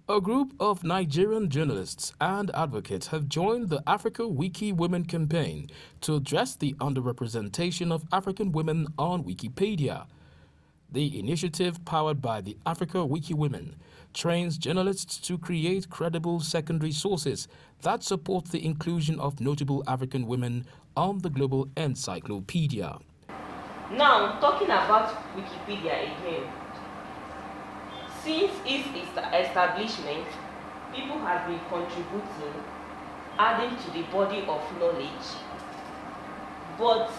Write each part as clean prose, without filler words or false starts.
A group of Nigerian journalists and advocates have joined the Africa Wiki Women campaign to address the underrepresentation of African women on Wikipedia. The initiative, powered by the Africa Wiki Women, trains journalists to create credible secondary sources that support the inclusion of notable African women on the global encyclopedia. Now, talking about Wikipedia again. Since its establishment, people have been contributing, adding to the body of knowledge, but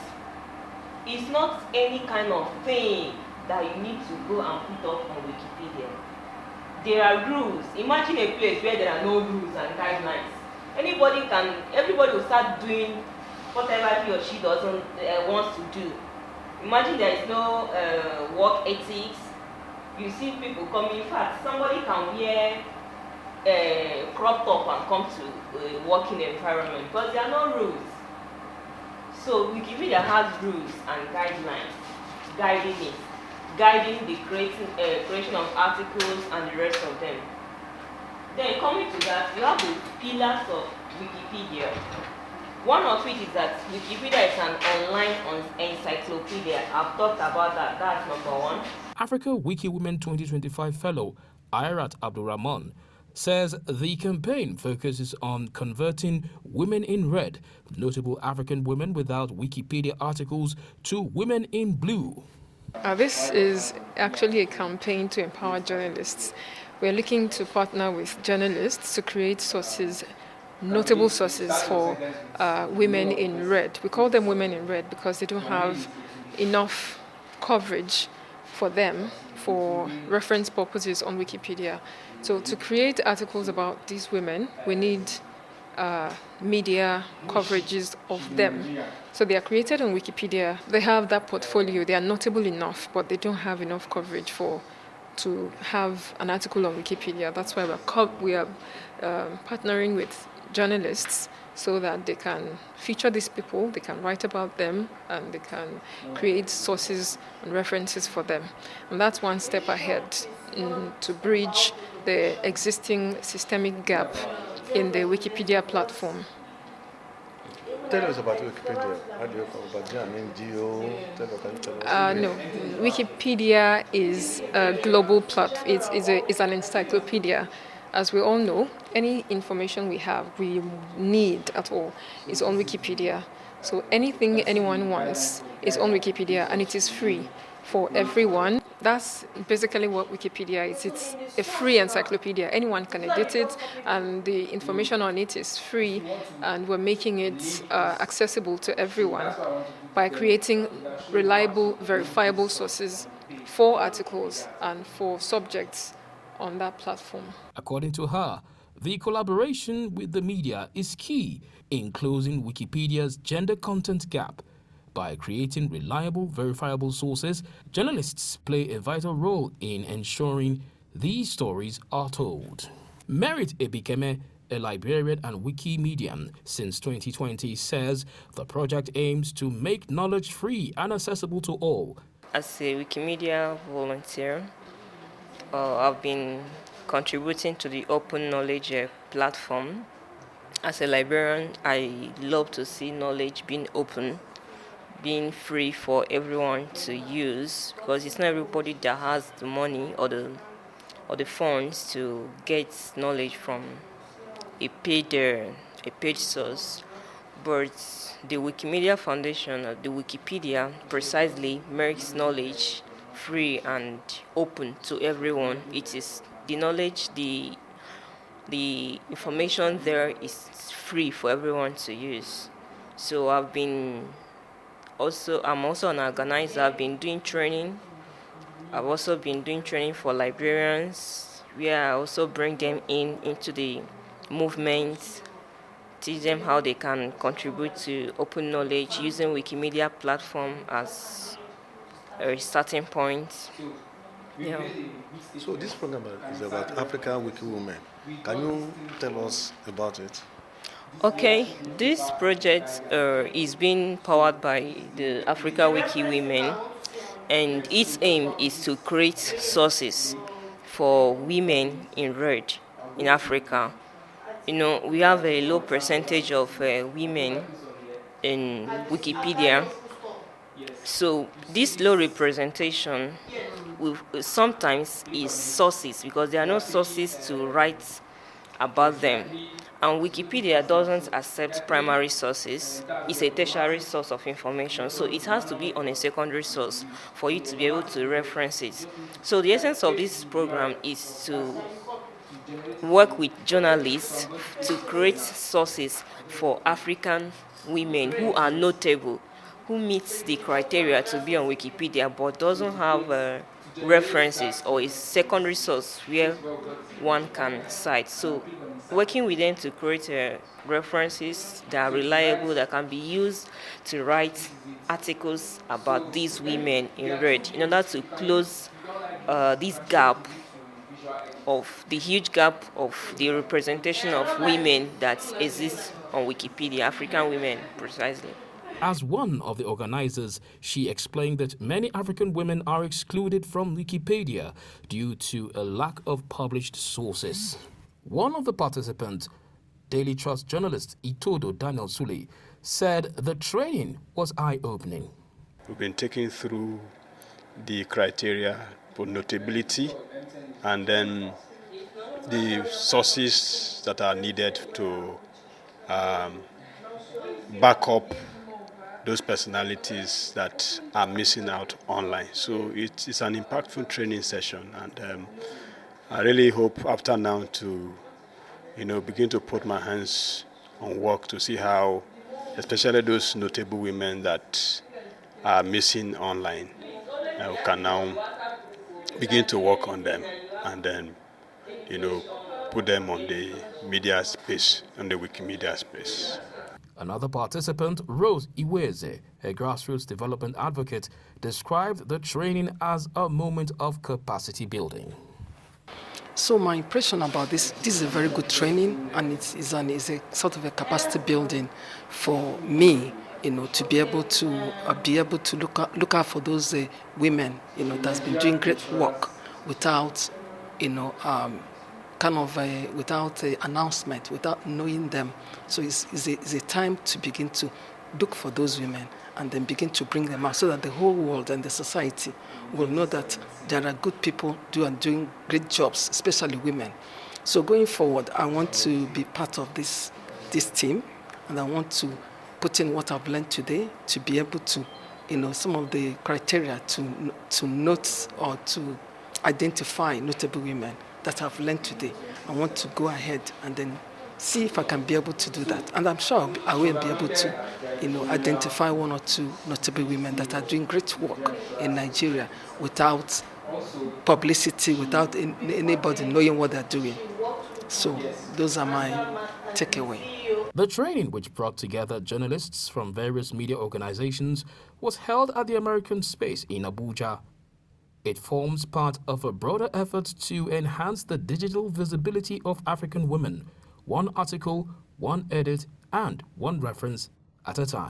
it's not any kind of thing that you need to go and put up on Wikipedia. There are rules. Imagine a place where there are no rules and guidelines. Everybody will start doing whatever he or she doesn't wants to do. Imagine there is no work ethics. You see people coming. In fact, somebody can wear a crop top and come to a working environment because there are no rules. So Wikipedia has rules and guidelines guiding the creation of articles and the rest of them. Then coming to that, you have the pillars of Wikipedia. One of which is that Wikipedia is an online encyclopedia. I've talked about that. That's number one. Africa Wiki Women 2025 fellow Irat Abdulrahman says the campaign focuses on converting women in red, notable African women without Wikipedia articles, to women in blue. This is actually a campaign to empower journalists. We're looking to partner with journalists to create sources, notable sources for women in red. We call them women in red because they don't have enough coverage for them for reference purposes on Wikipedia. So to create articles about these women, we need media coverages of them. So they are created on Wikipedia. They have that portfolio. They are notable enough, but they don't have enough coverage to have an article on Wikipedia. That's why we are partnering with journalists so that they can feature these people, they can write about them, and they can create sources and references for them. And that's one step ahead to bridge the existing systemic gap in the Wikipedia platform. Tell us about Wikipedia. How do you come about an NGO? No, Wikipedia is a global platform. It's an encyclopedia. As we all know, any information we need at all is on Wikipedia. So anything anyone wants is on Wikipedia, and it is free for everyone. That's basically what Wikipedia is. It's a free encyclopedia. Anyone can edit it, and the information on it is free, and we're making it accessible to everyone by creating reliable, verifiable sources for articles and for subjects on that platform. According to her, the collaboration with the media is key in closing Wikipedia's gender content gap. By creating reliable, verifiable sources, journalists play a vital role in ensuring these stories are told. Merit Ebikeme, a librarian and Wikimedian since 2020, says the project aims to make knowledge free and accessible to all. As a Wikimedia volunteer, I've been contributing to the open knowledge platform. As a librarian, I love to see knowledge being open, being free for everyone to use, because it's not everybody that has the money or the funds to get knowledge from a paid source. But the Wikimedia Foundation, the Wikipedia, precisely makes knowledge free and open to everyone. It is the knowledge, the information there is free for everyone to use. So I'm also an organizer. I've been doing training. I've also been doing training for librarians, where I also bring them into the movement, teach them how they can contribute to open knowledge using Wikimedia platform as a starting point. Yeah. So this program is about Africa Wiki Women. Can you tell us about it? Okay, this project is being powered by the Africa Wiki Women, and its aim is to create sources for women in red. in Africa. We have a low percentage of women in Wikipedia. So this low representation sometimes is sources, because there are no sources to write about them. And Wikipedia doesn't accept primary sources. It's a tertiary source of information. So it has to be on a secondary source for you to be able to reference it. So the essence of this program is to work with journalists to create sources for African women who are notable, who meets the criteria to be on Wikipedia but doesn't have references or a secondary source where one can cite. So working with them to create references that are reliable, that can be used to write articles about these women in red, in order to close this gap of the huge gap of the representation of women that exists on Wikipedia, African women precisely. As one of the organizers, she explained that many African women are excluded from Wikipedia due to a lack of published sources. One of the participants, Daily Trust journalist Itodo Daniel Sule, said the training was eye-opening. We've been taken through the criteria for notability and then the sources that are needed to back up those personalities that are missing out online. So it's an impactful training session, and I really hope after now to begin to put my hands on work to see how, especially those notable women that are missing online, can now begin to work on them and then put them on the media space, on the Wikimedia space. Another participant, Rose Iweze, a grassroots development advocate, described the training as a moment of capacity building. So my impression about this is a very good training, and it's a sort of a capacity building for me, to be able to look out for those women, that's been doing great work without, without an announcement, without knowing them. So it's a time to begin to look for those women and then begin to bring them out so that the whole world and the society will know that there are good people doing great jobs, especially women. So going forward, I want to be part of this team, and I want to put in what I've learned today to be able to, some of the criteria to note or to identify notable women that I've learned today. I want to go ahead and then see if I can be able to do that. And I'm sure I will be able to, identify one or two notable women that are doing great work in Nigeria without publicity, without anybody knowing what they're doing. So those are my takeaway. The training, which brought together journalists from various media organizations, was held at the American Space in Abuja. It forms part of a broader effort to enhance the digital visibility of African women, one article, one edit, and one reference at a time.